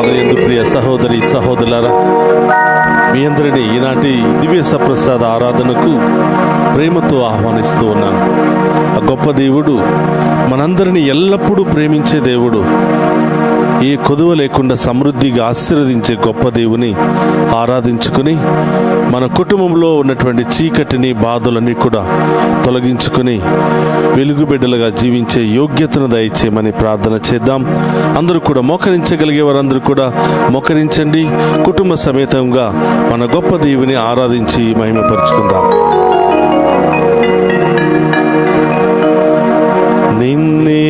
ప్రభువునందు ప్రియ సహోదరి సహోదరులారా, మీ అందరినీ ఈనాటి దివ్య సప్రసాద ఆరాధనకు ప్రేమతో ఆహ్వానిస్తూ ఉన్నాను. ఆ గొప్ప దేవుడు, మనందరినీ ఎల్లప్పుడూ ప్రేమించే దేవుడు, ఏ కొదువ లేకుండా సమృద్ధిగా ఆశీర్వదించే గొప్ప దేవుని ఆరాధించుకుని మన కుటుంబంలో ఉన్నటువంటి చీకటిని, బాధలన్నీ కూడా తొలగించుకుని వెలుగుబిడ్డలుగా జీవించే యోగ్యతను దయచేయమని ప్రార్థన చేద్దాం. అందరూ కూడా మోకరించగలిగే వారందరూ కూడా మోకరించండి. కుటుంబ సమేతంగా మన గొప్ప దేవుని ఆరాధించి మహిమపరుచుకుందాం. నిన్నే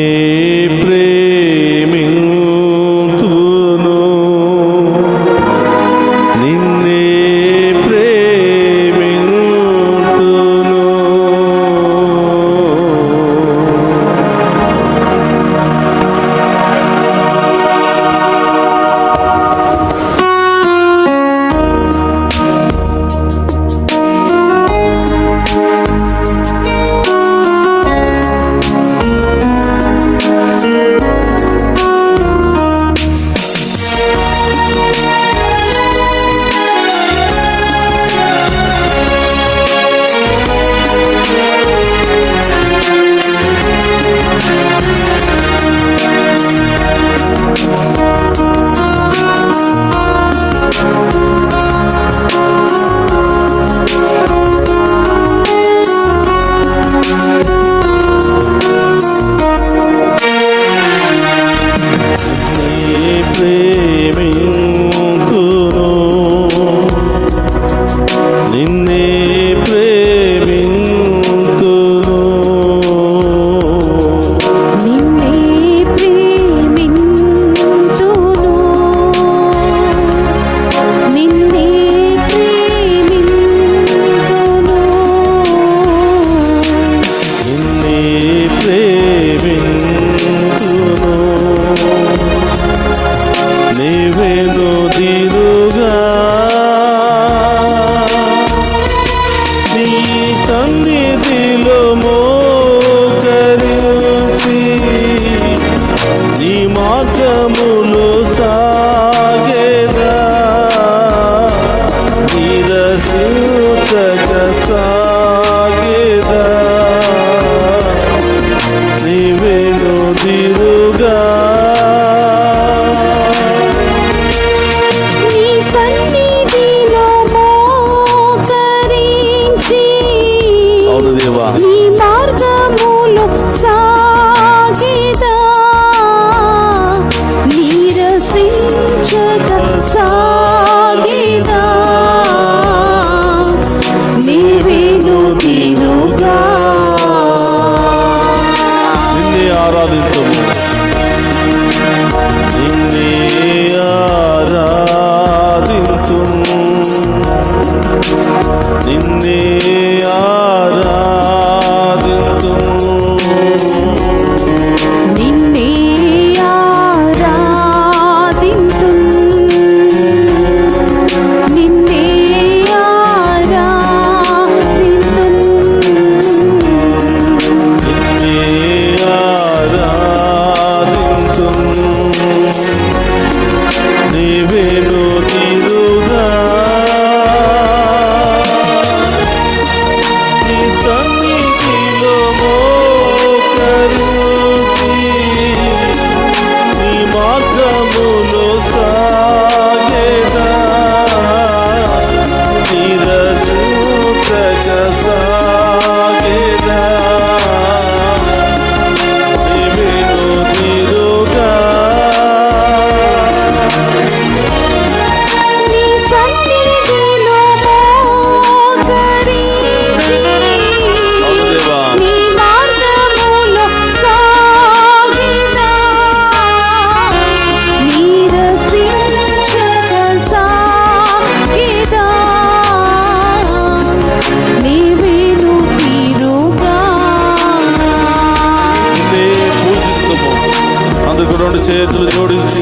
చేతులు జోడించి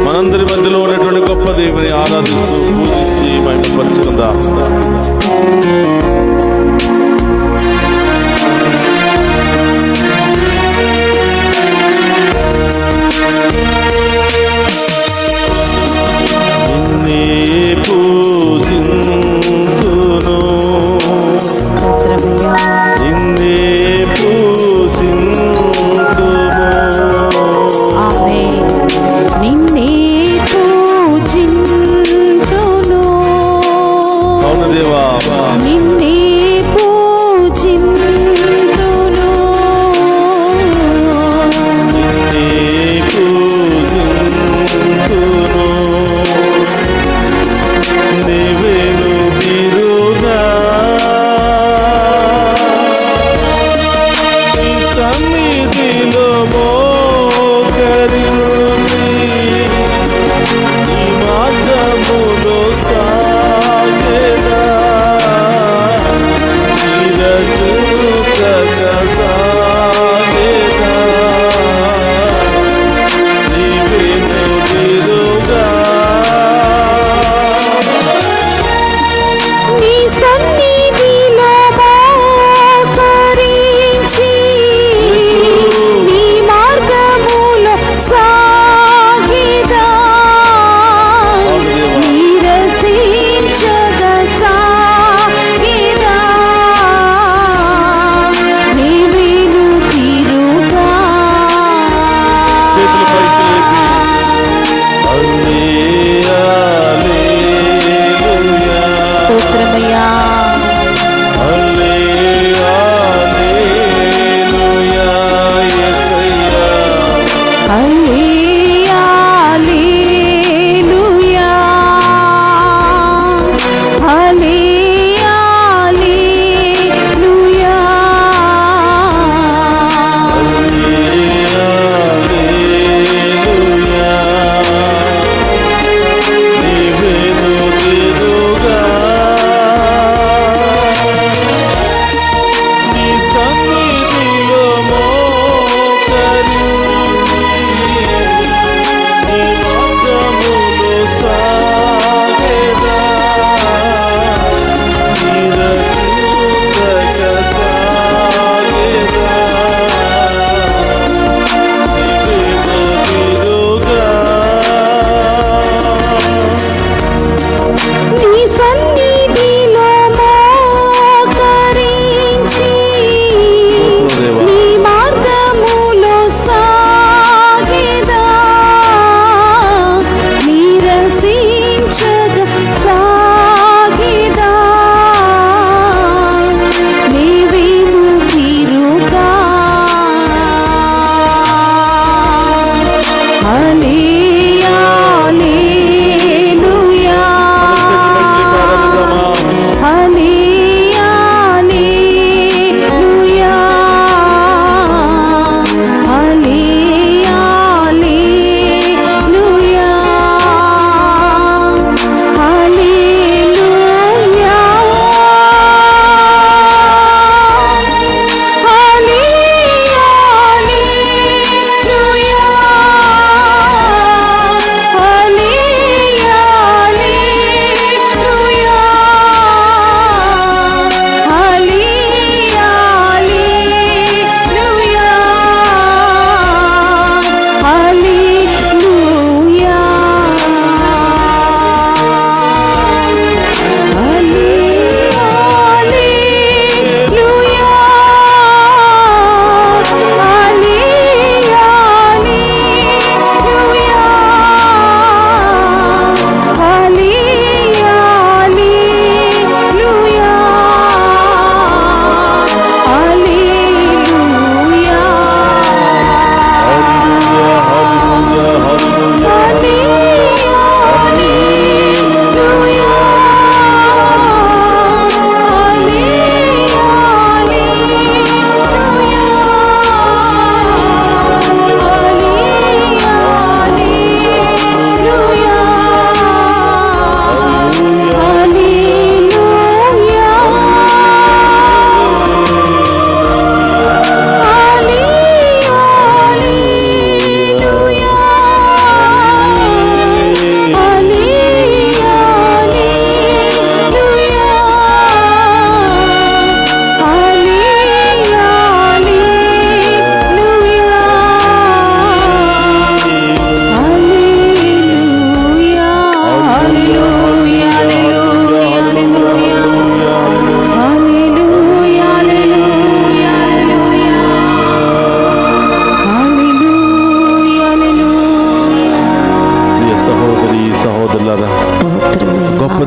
మనందరి మధ్యలో ఉన్నటువంటి గొప్ప దేవుని ఆరాధిస్తూ పూజించి మహిమపరుచుకుందాం. చేతులు పైకి లేపి హల్లెలూయా స్తోత్రమయ్యా హల్లెలూయా యేసయ్యా హల్లెలూయా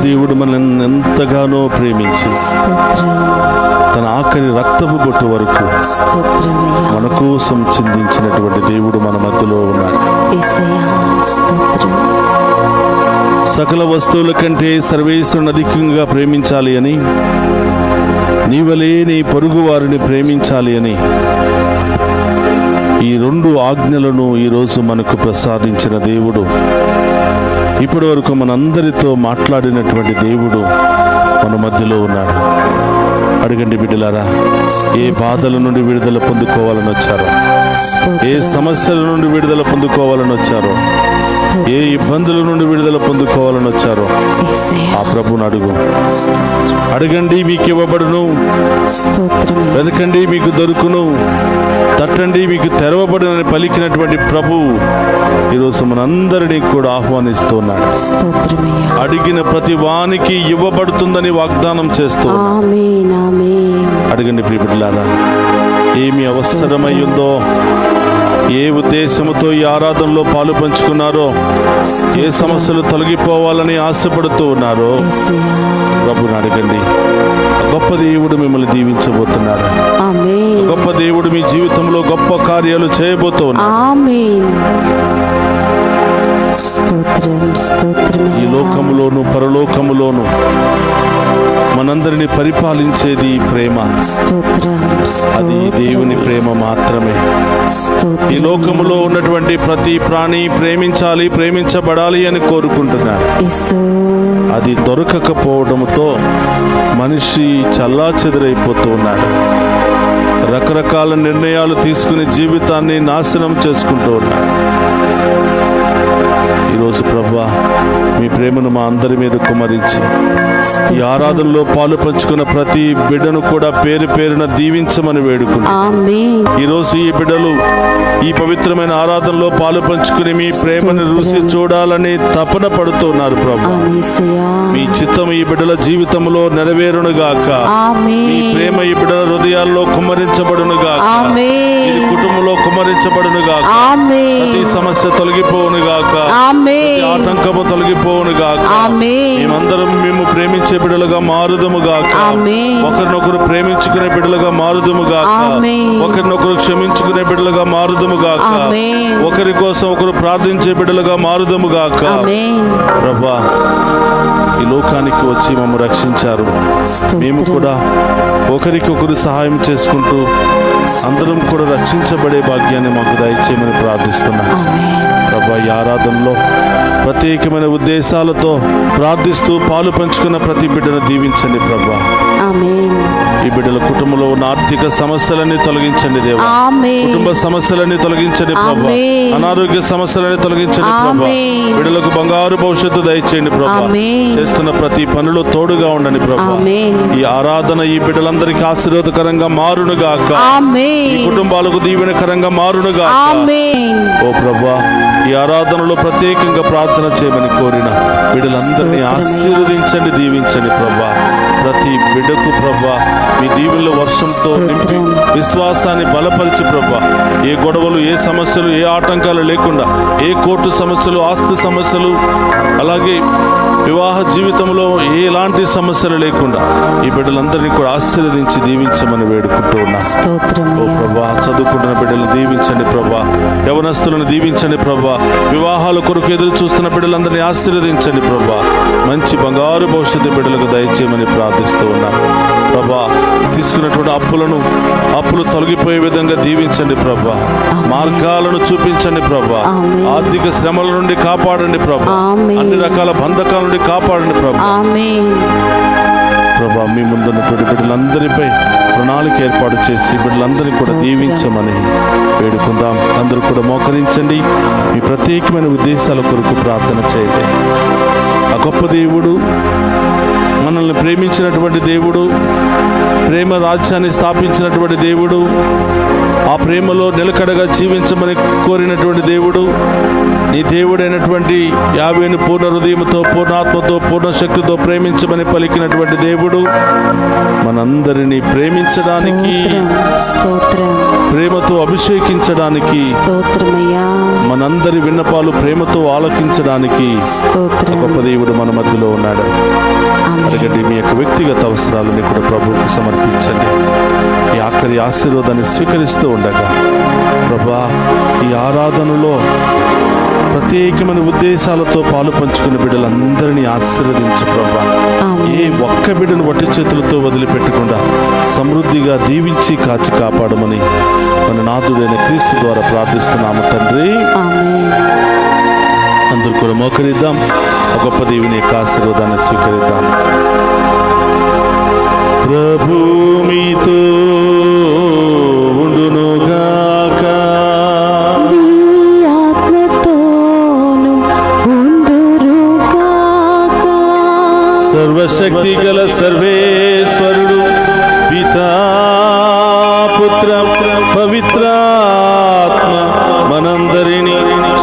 దేవుడు మనల్ని ఎంతగానో ప్రేమించి తన ఆఖరి రక్తపు బొట్టు వరకు మన కోసం చిందించినటువంటి దేవుడు మన మధ్యలో ఉన్నాడు. సకల వస్తువుల కంటే సర్వేశ్వరుని అధికంగా ప్రేమించాలి అని, నీవలే నీ పొరుగు వారిని ప్రేమించాలి అని ఈ రెండు ఆజ్ఞలను ఈరోజు మనకు ప్రసాదించిన దేవుడు, ఇప్పటి వరకు మనందరితో మాట్లాడినటువంటి దేవుడు మన మధ్యలో ఉన్నాడు. అడగండి బిడ్డలారా, ఏ బాధల నుండి విడుదల పొందుకోవాలని వచ్చారో, ఏ సమస్యల నుండి విడుదల పొందుకోవాలని వచ్చారో, ఏ ఇబ్బందుల నుండి విడుదల పొందుకోవాలని వచ్చారో ఆ ప్రభువుని అడగండి, మీకు ఇవ్వబడును. వెతకండి, మీకు దొరుకును. తట్టండి, మీకు తెరవబడునని పలికినటువంటి ప్రభు ఈరోజు మనందరినీ కూడా ఆహ్వానిస్తున్నాడు. అడిగిన ప్రతి వానికి ఇవ్వబడుతుందని వాగ్దానం చేస్తూ అడగండి ప్రియ బిడ్డలారా, ఏమి అవసరమై ఉందో, ఏ ఉద్దేశంతో ఈ ఆరాధనలో పాలు పంచుకున్నారో, ఏ సమస్యలు తొలగిపోవాలని ఆశపడుతూ ఉన్నారో యేసయ్యా. ప్రభుని అడగండి. గొప్ప దేవుడు మిమ్మల్ని దీవించబోతున్నారు. ఆమేన్. గొప్ప దేవుడు మీ జీవితంలో గొప్ప కార్యాలు చేయబోతూ ఉన్నారు. ఆమేన్. స్తోత్రం స్తోత్రం. ఈ లోకములోను పరలోకములోను మనందరినీ పరిపాలించేది ప్రేమ. స్తోత్రం అది దేవుని ప్రేమ మాత్రమే. ఈ స్తోత్రం. లోకములో ఉన్నటువంటి ప్రతి ప్రాణి ప్రేమించాలి, ప్రేమించబడాలి అని కోరుకుంటున్నాడు. యేసు. అది దొరకకపోవడంతో మనిషి చల్లాచెదురైపోతూ ఉన్నాడు. రకరకాల నిర్ణయాలు తీసుకుని జీవితాన్ని నాశనం చేసుకుంటూ ఉన్నాడు. ఈరోజు ప్రభువా, మీ ప్రేమను మా అందరి మీద కుమ్మరించి ఈ ఆరాధనలో పాలు పంచుకున్న ప్రతి బిడ్డను కూడా పేరు పేరున దీవించమని వేడుకుంటున్నాను. ఆమేన్. ఈరోజు ఈ బిడ్డలు ఈ పవిత్రమైన ఆరాధనలో పాలు పంచుకుని మీ ప్రేమను రుచి చూడాలని తపన పడుతున్నారు ప్రభు. యేసయ్యా. మీ చిత్తం ఈ బిడ్డల జీవితంలో నెరవేరునుగాక. మీ ఆమేన్. ప్రేమ ఈ బిడ్డల హృదయాల్లో కుమ్మరించబడునుగాక. ఆమేన్. ఈ కుటుంబంలో కుమ్మరించబడునుగాక. ఆమేన్. ప్రతి సమస్య తొలగిపోవునుగాక. ఆమేన్. ఆటంకము తొలగిపోవునుగాక. ఆమేన్. మేమందరం మేము ప్రేమించే బిడ్డలుగా మారుదుముగాక. ఆమేన్. ఒకరినొకరు ప్రేమించుకునే బిడ్డలుగా మారుదుముగాక. ఆమేన్. ఒకరినొకరు క్షమించుకునే బిడ్డలుగా మారుదుముగాక. ఆమేన్. ఒకరి కోసం ఒకరు ప్రార్థించే బిడ్డలుగా మారుదుముగాక. ఆమేన్. ప్రభా, ఈ లోకానికి వచ్చి మమ్మల్ని రక్షించారు. మేము స్తోత్రం. కూడా ఒకరికొకరు సహాయం చేసుకుంటూ అందరం కూడా రక్షించబడే భాగ్యాన్ని మాకు దయచేయమని ప్రార్థిస్తున్నాం. ఆమేన్. ప్రభా, ఈ ఆరాధనలో ప్రత్యేకమైన ఉద్దేశాలతో ప్రార్థిస్తూ పాలు పంచుకున్న ప్రతి బిడ్డను దీవించండి ప్రభా. ఆమేన్. ఈ బిడ్డల కుటుంబంలో ఉన్న ఆర్థిక సమస్యలన్నీ తొలగించండి దేవా. ఆమేన్. కుటుంబ సమస్యలన్నీ తొలగించండి ప్రభా. ఆమేన్. అనారోగ్య సమస్యలన్నీ తొలగించండి ప్రభా. ఆమేన్. బిడ్డలకు బంగారు భవిష్యత్తు దయచేయండి ప్రభా. ఆమేన్. చేస్తున్న ప్రతి పనులు తోడుగా ఉండండి ప్రభా. ఆమేన్. ఈ ఆరాధన ఈ బిడ్డలందరికీ ఆశీర్వాదకరంగా మారునుగాక. ఈ ఆమేన్. కుటుంబాలకు దీవెనకరంగా మారునుగాక. ఆమేన్. ఓ ప్రభా, ఈ ఆరాధనలో ప్రత్యేకంగా ప్రార్థన చేయమని కోరిన బిడ్డలందరినీ ఆశీర్వదించండి, దీవించండి ప్రభా. ప్రతి బిడ్డకు ప్రభా మీ దీవెనల వర్షంతో నింపి విశ్వాసాన్ని బలపరిచి ప్రభా, ఏ గొడవలు, ఏ సమస్యలు, ఏ ఆటంకాలు లేకుండా, ఏ కోర్టు సమస్యలు, ఆస్తి సమస్యలు, అలాగే వివాహ జీవితంలో ఎలాంటి సమస్యలు లేకుండా ఈ బిడ్డలందరినీ కూడా ఆశీర్వదించి దీవించమని వేడుకుంటూ ఉన్నా. స్తోత్రం. ఓ ప్రభా, చదువుకుంటున్న బిడ్డలను దీవించండి ప్రభా. యవనస్తులను దీవించండి ప్రభా. వివాహాల కొరకు ఎదురు చూస్తున్న బిడ్డలందరినీ ఆశీర్వదించండి ప్రభా. మంచి బంగారు భవిష్యత్తు బిడ్డలకు దయచేయమని ప్రార్థిస్తూ ఉన్నాం ప్రభా. తీసుకున్నటువంటి అప్పులు తొలగిపోయే విధంగా దీవించండి ప్రభా. మార్గాలను చూపించండి ప్రభా. ఆమేన్. ఆర్థిక శ్రమల నుండి కాపాడండి ప్రభా. ఆమేన్. అన్ని రకాల బంధకాల నుండి కాపాడండి ప్రభా. ఆమేన్. ప్రభా, మీ ముందున్నటువంటి బిడ్డలందరిపై ప్రణాళిక ఏర్పాటు చేసి బిడ్డలందరినీ కూడా దీవించమని వేడుకుందాం. అందరూ కూడా మోకరించండి. మీ ప్రత్యేకమైన ఉద్దేశాల కొరకు ప్రార్థన చేయండి. ఆ గొప్ప దేవుడు, మనల్ని ప్రేమించినటువంటి దేవుడు, ప్రేమ రాజ్యాన్ని స్థాపించినటువంటి దేవుడు, ఆ ప్రేమలో నిలకడగా జీవించమని కోరినటువంటి దేవుడు, నీ దేవుడైనటువంటి యావేను పూర్ణ హృదయంతో, పూర్ణాత్మతో, పూర్ణ శక్తితో ప్రేమించమని పలికినటువంటి దేవుడు మనందరినీ ప్రేమించడానికి, స్తోత్రం. ప్రేమతో అభిషేకించడానికి, స్తోత్రమయ్యా. మనందరి విన్నపాలు ప్రేమతో ఆలకించడానికి స్తోత్రం. గొప్ప దేవుడు మన మధ్యలో ఉన్నాడు. ఆమేన్. అడగండి, మీ యొక్క వ్యక్తిగత అవసరాలని కూడా ప్రభువుకు సమర్పించండి. ఈ ఆఖరి ఆశీర్వాదాన్ని స్వీకరిస్తూ ఉండగా ప్రభా, ఈ ఆరాధనలో ప్రత్యేకమైన ఉద్దేశాలతో పాలు పంచుకున్న బిడ్డలందరినీ ఆశీర్వదించు ప్రభా. ఆమేన్. ఏ ఒక్క బిడ్డను వట్టి చేతులతో వదిలిపెట్టకుండా సమృద్ధిగా దీవించి కాచి కాపాడమని మన నాథుడైన క్రీస్తు ద్వారా ప్రార్థిస్తున్నాము తండ్రి. ఆమేన్. అందరూ కూడా మోకరిద్దాం. ఒక గొప్ప దేవుని యొక్క ఆశీర్వాదాన్ని స్వీకరిద్దాం. ప్రభు మీతో ఉండునుగాక. నీ ఆత్మతోను ఉందురుగాక. సర్వశక్తి గల సర్వేశ్వరుడు పితా, పుత్ర, పవిత్రాత్మ మనందరినీ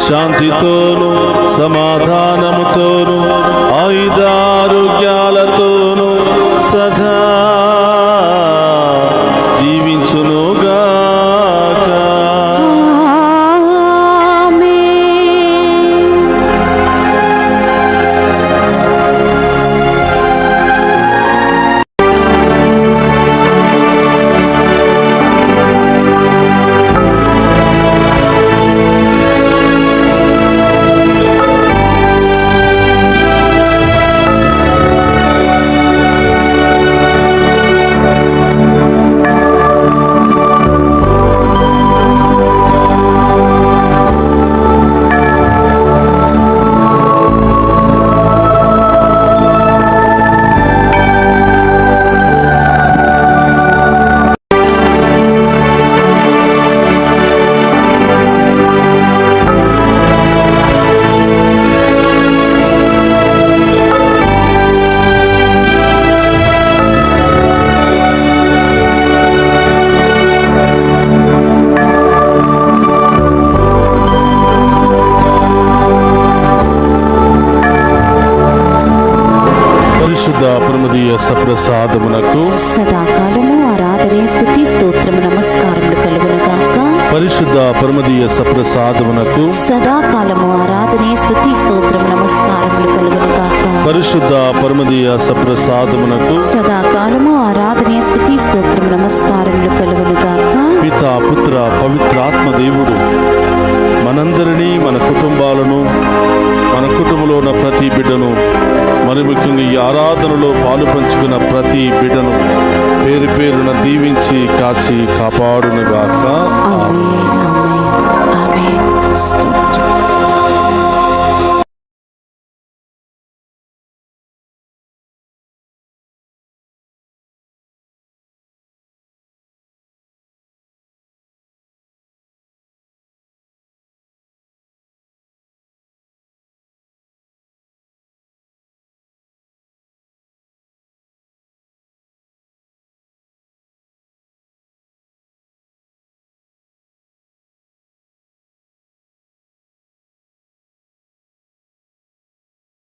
శాంతితోను, సమాధానముతోను, ఆయుధారోగ్యాలతోను సదా దీవించునుగాక. సదాకాలము ఆరాధనే స్తుతి స్తోత్రం నమస్కారములు కలుగును గాక. పరిశుద్ధ పరమదీయ సప్రసాదమునకు సదాకాలము ఆరాధనే స్తుతి స్తోత్రం నమస్కారములు కలుగును గాక. పిత పుత్ర పవిత్రాత్మ దేవుడు మనందరినీ, మన కుటుంబాలను, మన కుటుంబంలో ఉన్న ప్రతి బిడ్డను, మరి ముఖ్యంగా ఈ ఆరాధనలో పాలు పంచుకున్న ప్రతి బిడ్డను పేరు పేరున దీవించి కాచి కాపాడునుగాక. ఆమేన్ ఆమేన్ ఆమేన్. స్తోత్రం.